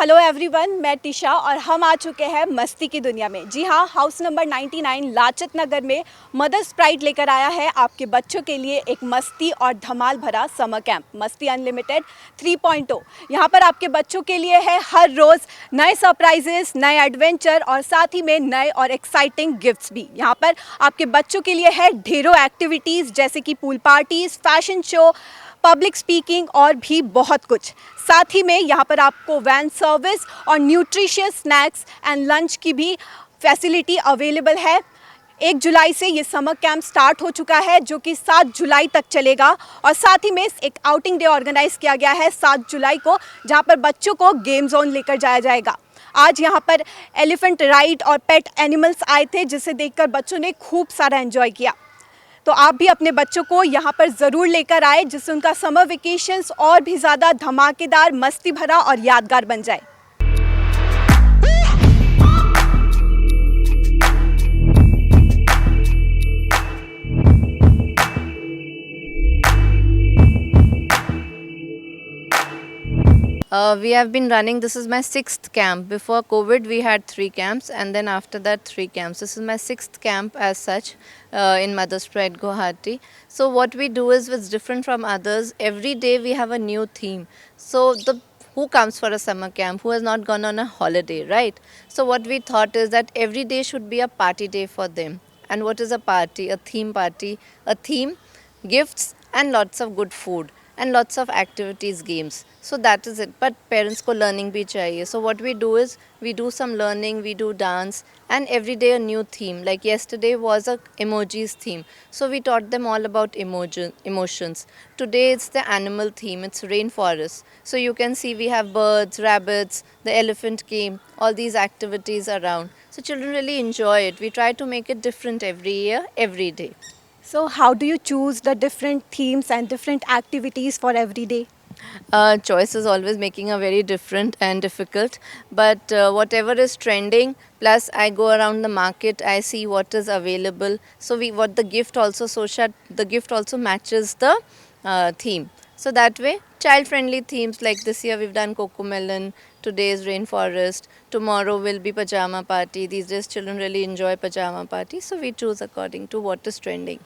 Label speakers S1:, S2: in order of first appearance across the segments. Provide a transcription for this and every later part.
S1: Hello everyone, मैं टिशा और हम आ चुके हैं मस्ती की दुनिया में। जी हाँ, हाउस नंबर 99 लाजपत नगर में मदर्स प्राइड लेकर आया है आपके बच्चों के लिए एक मस्ती और धमाल भरा समर कैंप मस्ती अनलिमिटेड 3.0। यहाँ पर आपके बच्चों के लिए है हर रोज़ नए सरप्राइजेस, नए एडवेंचर और साथ ही में नए और एक्साइटिंग गिफ्ट्स भी। यहाँ पर आपके बच्चों के लिए है ढेरों एक्टिविटीज़ जैसे कि pool parties, fashion show, public speaking और भी बहुत कुछ। साथ ही में यहाँ पर आपको वैन सर्विस और न्यूट्रिशियस स्नैक्स एंड लंच की भी फैसिलिटी अवेलेबल है। 1 जुलाई से ये समर कैंप स्टार्ट हो चुका है जो कि 7 जुलाई तक चलेगा और साथ ही में एक आउटिंग डे ऑर्गेनाइज किया गया है 7 जुलाई को, जहाँ पर बच्चों को गेम जोन लेकर जाया जाएगा। आज यहाँ पर एलिफेंट राइड और पेट एनिमल्स आए थे जिसे देखकर बच्चों ने खूब सारा एंजॉय किया। तो आप भी अपने बच्चों को यहाँ पर ज़रूर लेकर आए जिससे उनका समर वेकेशंस और भी ज़्यादा धमाकेदार, मस्ती भरा और यादगार बन जाए।
S2: We have been running, this is my 6th camp. Before COVID, we had 3 camps, and then after that, 3 camps. This is my 6th camp as such in Mother's Pride Guwahati. So, what we do is it's different from others. Every day, we have a new theme. So, who comes for a summer camp, who has not gone on a holiday, right? So, what we thought is that every day should be a party day for them. And what is a party? A theme party, a theme, gifts, and lots of good food. And lots of activities, games. So that is it. But parents ko learning bhi chahiye. So what we do is we do some learning, we do dance, and every day a new theme. Like yesterday was a emojis theme. So we taught them all about emotions. Today it's the animal theme. It's rainforest. So you can see we have birds, rabbits, the elephant came, all these activities around. So children really enjoy it. We try to make it different every year, every day.
S1: So how do you choose the different themes and different activities for every day?
S2: Choice is always making a very different and difficult, but whatever is trending, plus I go around the market, I see what is available. So what the gift also, the gift also matches the theme. So that way, child friendly themes, like this year we've done Cocomelon, today is rainforest, tomorrow will be pajama party. These days children really enjoy pajama party, so we choose according to what is trending.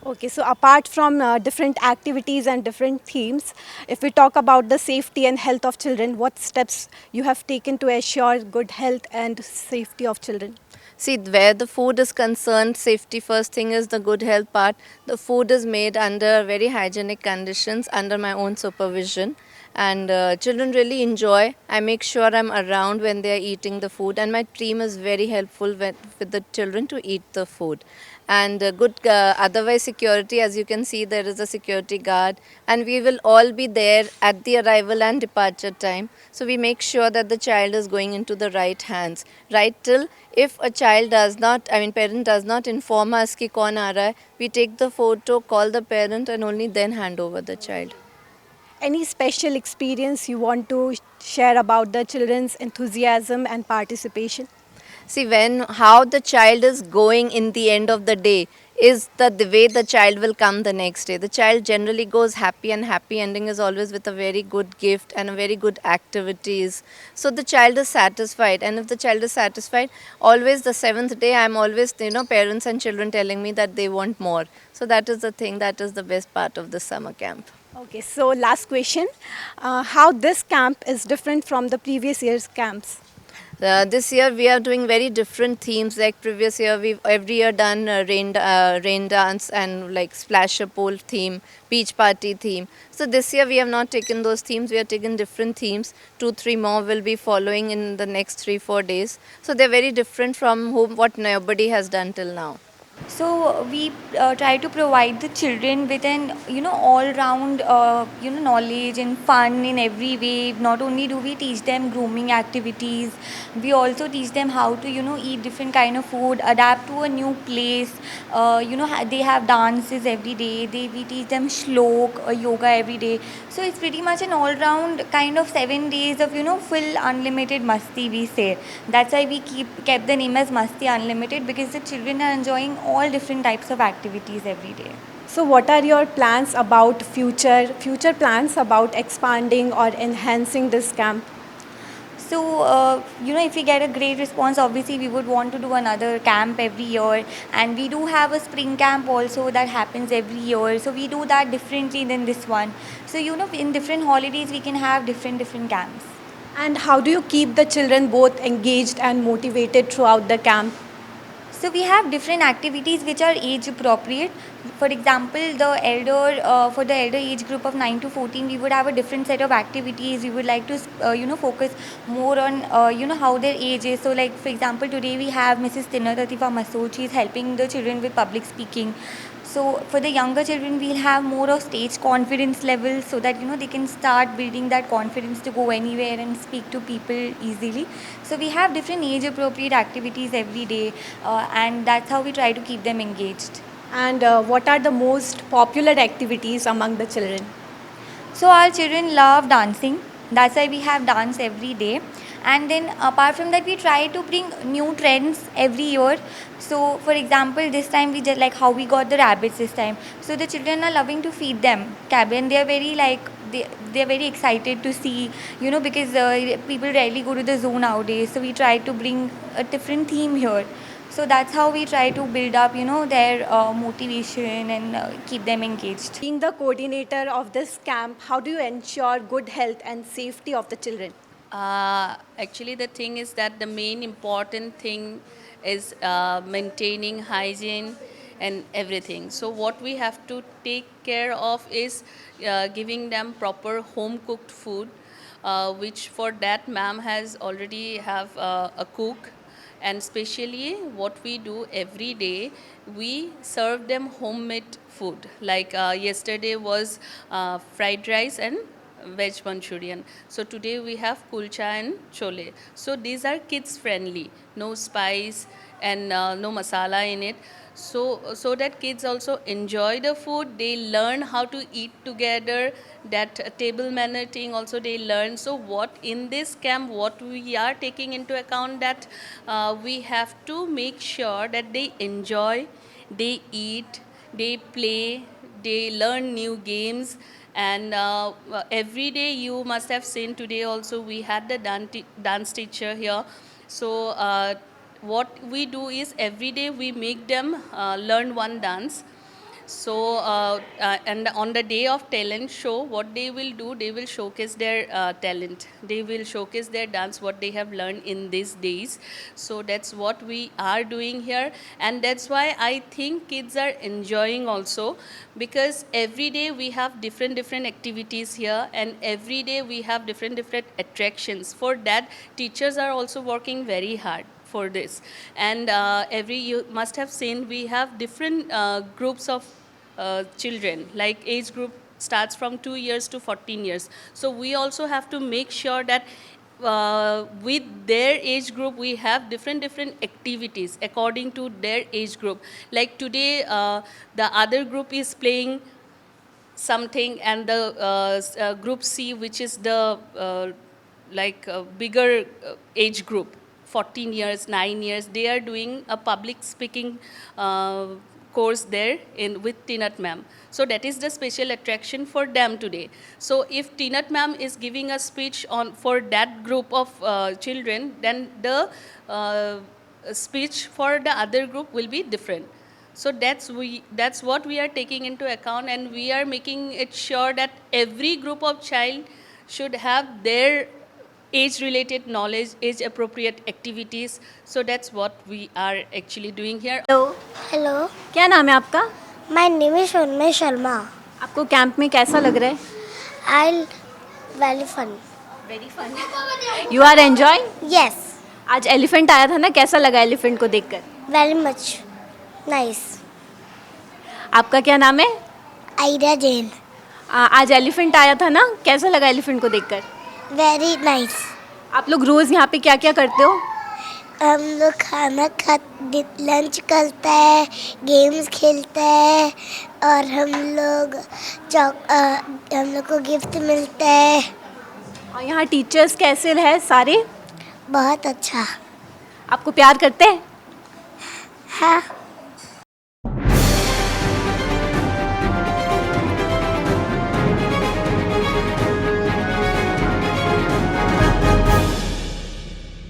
S1: Okay, so apart from different activities and different themes, if we talk about the safety and health of children, what steps you have taken to assure good health and safety of children?
S2: See, where the food is concerned, safety first thing is the good health part. The food is made under very hygienic conditions, under my own supervision. And children really enjoy. I make sure I'm around when they are eating the food, and my team is very helpful with the children to eat the food. And good otherwise security, as you can see, there is a security guard, and we will all be there at the arrival and departure time. So we make sure that the child is going into the right hands, right till if a child does not, I mean parent does not inform us ki kaun aa raha hai, we take the photo, call the parent, and only then hand over the child.
S1: Any special experience you want to share about the children's enthusiasm and participation?
S2: See, how the child is going in the end of the day is the way the child will come the next day. The child generally goes happy, and happy ending is always with a very good gift and a very good activities. So the child is satisfied, and if the child is satisfied, always the 7th day I'm always, parents and children telling me that they want more. So that is the thing, that is the best part of the summer camp.
S1: Okay, so last question. How this camp is different from the previous year's camps?
S2: This year we are doing very different themes. Like previous year, we've every year done rain dance and like splasher pole theme, beach party theme. So this year we have not taken those themes. We have taken different themes. 2-3 more will be following in the next 3-4 days. So they're very different from what nobody has done till now.
S3: So we try to provide the children with an all round knowledge and fun in every way. Not only do we teach them grooming activities, we also teach them how to eat different kind of food, adapt to a new place. They have dances every day. We teach them shlok, yoga every day. So it's pretty much an all round kind of 7 days of full unlimited masti, we say. That's why we kept the name as Masti Unlimited, because the children are enjoying all different types of activities every day.
S1: So what are your plans about future plans about expanding or enhancing this camp?
S3: So, if we get a great response, obviously we would want to do another camp every year. And we do have a spring camp also that happens every year. So, we do that differently than this one. So, in different holidays, we can have different camps.
S1: And how do you keep the children both engaged and motivated throughout the camp?
S3: So we have different activities which are age appropriate. For example, for the elder age group of 9 to 14, we would have a different set of activities. We would like to focus more on how their age is. So like for example, today we have Mrs. Tinna Latifa Masood. She is helping the children with public speaking. So for the younger children, we'll have more of stage confidence levels so that they can start building that confidence to go anywhere and speak to people easily. So we have different age appropriate activities every day, and that's how we try to keep them engaged.
S1: And what are the most popular activities among the children?
S3: So our children love dancing. That's why we have dance every day. And then apart from that, we try to bring new trends every year. So for example, this time we did like how we got the rabbits this time. So the children are loving to feed them cabin. They are very they're very excited to see, because people rarely go to the zoo nowadays. So we try to bring a different theme here. So that's how we try to build up, their motivation and keep them engaged.
S1: Being the coordinator of this camp, how do you ensure good health and safety of the children?
S4: Actually, the thing is that the main important thing is maintaining hygiene and everything. So what we have to take care of is giving them proper home cooked food, which for that ma'am has already have a cook. And especially what we do every day, we serve them homemade food. Like yesterday was fried rice and veg Manchurian. So today we have kulcha and chole. So these are kids friendly, no spice and no masala in it. So that kids also enjoy the food, they learn how to eat together, that table manner thing also they learn. So what in this camp, what we are taking into account, that we have to make sure that they enjoy, they eat, they play, they learn new games. And every day you must have seen, today also we had the dance teacher here. So what we do is every day we make them learn one dance. So and on the day of talent show, what they will do, they will showcase their talent, they will showcase their dance, what they have learned in these days. So that's what we are doing here, and that's why I think kids are enjoying also, because every day we have different activities here, and every day we have different attractions. For that, teachers are also working very hard for this. And you must have seen, we have different groups of children, like age group starts from 2 years to 14 years. So we also have to make sure that with their age group we have different activities according to their age group. Like today the other group is playing something, and the group C, which is the bigger age group, 14 years, 9 years, they are doing a public speaking course there with Tinat ma'am. So that is the special attraction for them today. So if Tinat ma'am is giving a speech for that group of children, then the speech for the other group will be different. So that's what we are taking into account, and we are making it sure that every group of child should have their age-related knowledge, age-appropriate activities. So that's what we are actually doing here.
S1: Hello,
S5: hello,
S1: क्या नाम है आपका?
S5: My name is Unmay Sharma.
S1: आपको camp में कैसा लग रहा है?
S5: I very fun.
S1: Very fun. You are enjoying?
S5: Yes,
S1: आज एलिफेंट आया था ना, कैसा लगा एलिफेंट को देखकर?
S5: Very much nice.
S1: आपका क्या नाम है?
S5: आइडा जैन.
S1: आज एलिफेंट आया था ना, कैसा लगा एलिफेंट को देखकर?
S5: Very nice.
S1: आप लोग रोज़ यहाँ पे क्या क्या करते हो?
S5: हम लोग खाना खा लंच करते हैं, गेम्स खेलते हैं, और हम लोग को गिफ्ट मिलते हैं.
S1: और यहाँ टीचर्स कैसे हैं सारे?
S5: बहुत अच्छा.
S1: आपको प्यार करते हैं?
S5: हाँ.